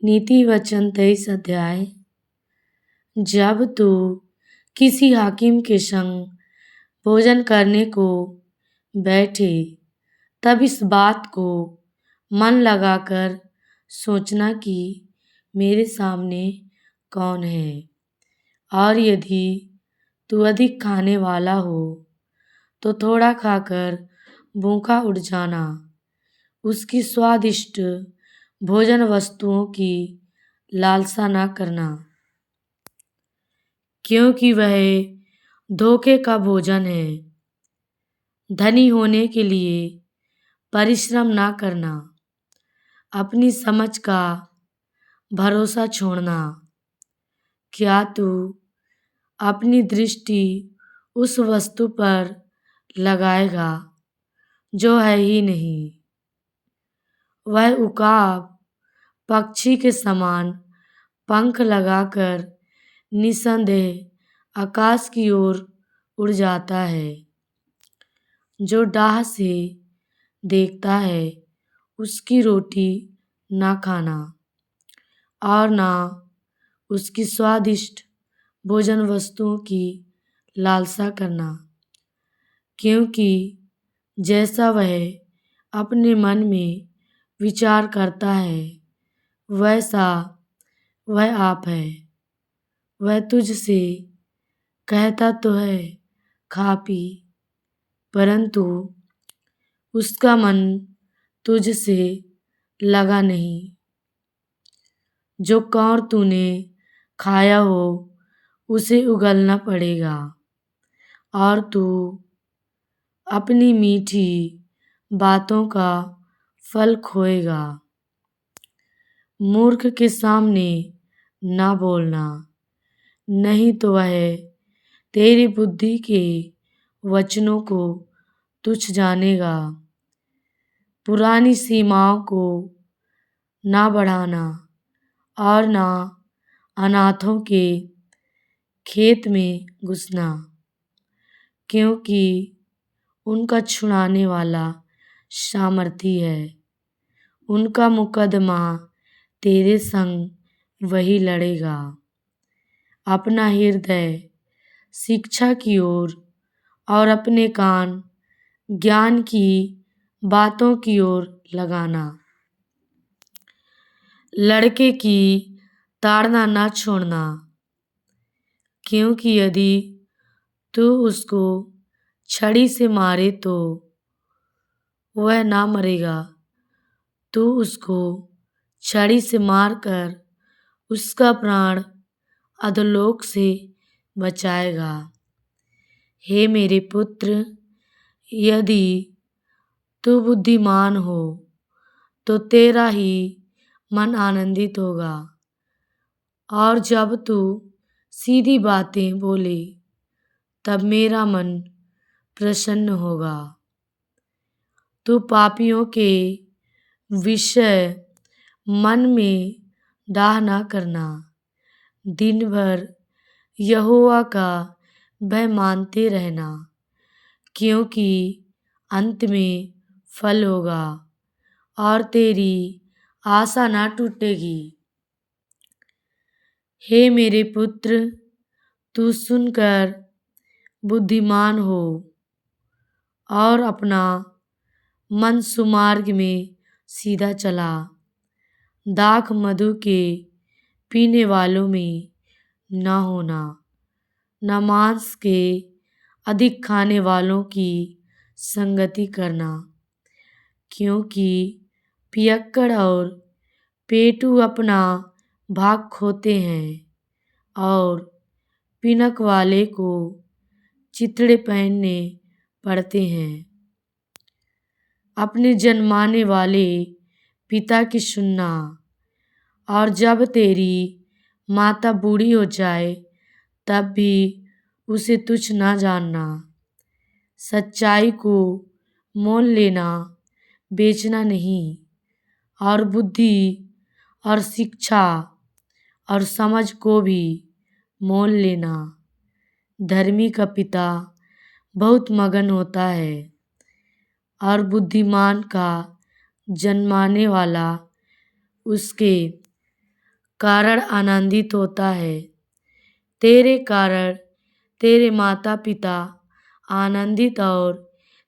नीति वचन 23 अध्याय। जब तू किसी हाकिम के संग भोजन करने को बैठे तब इस बात को मन लगाकर सोचना कि मेरे सामने कौन है, और यदि तू अधिक खाने वाला हो तो थोड़ा खाकर भूखा उठ जाना। उसकी स्वादिष्ट भोजन वस्तुओं की लालसा न करना, क्योंकि वह धोखे का भोजन है। धनी होने के लिए परिश्रम न करना, अपनी समझ का भरोसा छोड़ना। क्या तू अपनी दृष्टि उस वस्तु पर लगाएगा जो है ही नहीं? वह उकाब पक्षी के समान पंख लगाकर निसंदेह आकाश की ओर उड़ जाता है। जो डाह से देखता है उसकी रोटी ना खाना, और ना उसकी स्वादिष्ट भोजन वस्तुओं की लालसा करना, क्योंकि जैसा वह अपने मन में विचार करता है वैसा वह आप है। वह तुझसे कहता तो है खा पी, परंतु उसका मन तुझसे लगा नहीं। जो कौर तूने खाया हो उसे उगलना पड़ेगा, और तू अपनी मीठी बातों का फल खोएगा। मूर्ख के सामने ना बोलना, नहीं तो वह तेरी बुद्धि के वचनों को तुच्छ जानेगा। पुरानी सीमाओं को ना बढ़ाना, और ना अनाथों के खेत में घुसना, क्योंकि उनका छुड़ाने वाला सामर्थी है। उनका मुकदमा तेरे संग वही लड़ेगा। अपना हृदय शिक्षा की ओर और अपने कान ज्ञान की बातों की ओर लगाना। लड़के की ताड़ना न छोड़ना, क्योंकि यदि तू उसको छड़ी से मारे तो वह ना मरेगा। तू उसको छड़ी से मारकर उसका प्राण अधोलोक से बचाएगा। हे मेरे पुत्र, यदि तू बुद्धिमान हो तो तेरा ही मन आनंदित होगा, और जब तू सीधी बातें बोले तब मेरा मन प्रसन्न होगा। तू पापियों के विषय मन में डाह ना करना। दिन भर यहोवा का भय मानते रहना, क्योंकि अंत में फल होगा और तेरी आशा ना टूटेगी। हे मेरे पुत्र, तू सुनकर बुद्धिमान हो और अपना मन सुमार्ग में सीधा चला। दाख मधु के पीने वालों में न होना, न मांस के अधिक खाने वालों की संगति करना, क्योंकि पियक्कड़ और पेटू अपना भाग खोते हैं, और पिनक वाले को चिथड़े पहनने पड़ते हैं। अपने जन्माने वाले पिता की सुनना, और जब तेरी माता बूढ़ी हो जाए तब भी उसे तुच्छ ना जानना। सच्चाई को मोल लेना, बेचना नहीं, और बुद्धि और शिक्षा और समझ को भी मोल लेना। धर्मी का पिता बहुत मगन होता है, और बुद्धिमान का जन्माने वाला उसके कारण आनंदित होता है। तेरे कारण तेरे माता पिता आनंदित और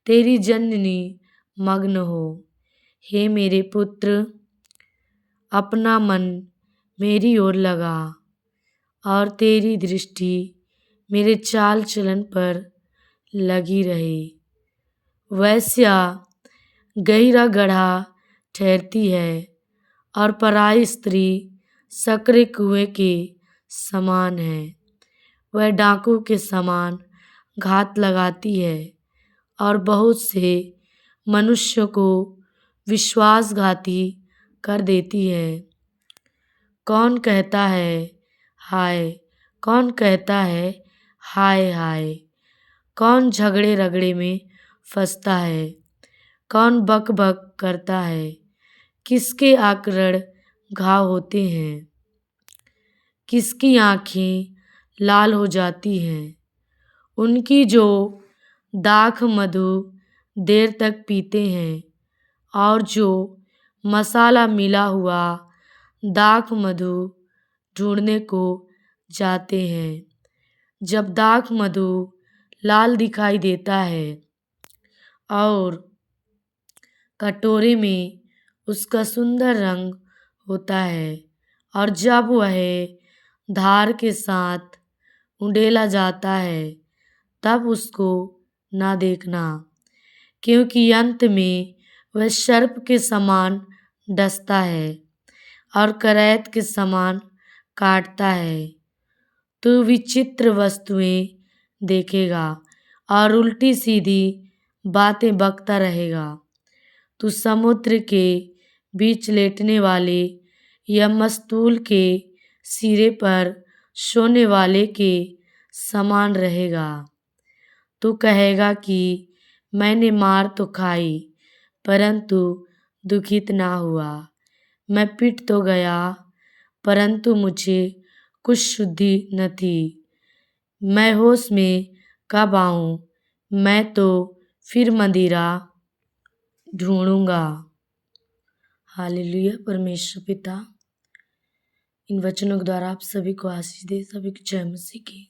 तेरी जननी मग्न हो। हे मेरे पुत्र, अपना मन मेरी ओर लगा और तेरी दृष्टि मेरे चाल चलन पर लगी रहे। वैश्या गहरा गड्ढा ठहरती है और पराई स्त्री सकरे कुएं के समान है। वह डाकू के समान घात लगाती है और बहुत से मनुष्यों को विश्वासघाती कर देती है। कौन कहता है हाय, कौन कहता है हाय हाय, कौन झगड़े रगड़े में फंसता है, कौन बक बक करता है, किसके आकरण घाव होते हैं, किसकी आँखें लाल हो जाती हैं। उनकी जो दाख मधु देर तक पीते हैं और जो मसाला मिला हुआ दाख मधु ढूंढने को जाते हैं। जब दाख मधु लाल दिखाई देता है और कटोरे में उसका सुंदर रंग होता है और जब वह धार के साथ उंडेला जाता है तब उसको ना देखना, क्योंकि अंत में वह सर्प के समान डसता है और करैत के समान काटता है। तू विचित्र वस्तुएं देखेगा और उल्टी सीधी बातें बकता रहेगा। तू समुद्र के बीच लेटने वाले या मस्तूल के सिरे पर सोने वाले के समान रहेगा। तू कहेगा कि मैंने मार तो खाई परंतु दुखित ना हुआ, मैं पिट तो गया परंतु मुझे कुछ शुद्धि न थी। मैं होश में कब आऊं, मैं तो फिर मदिरा ढूंढूंगा। हालेलुया। परमेश्वर पिता इन वचनों के द्वारा आप सभी को आशीष दे, सभी की जय मसीह की।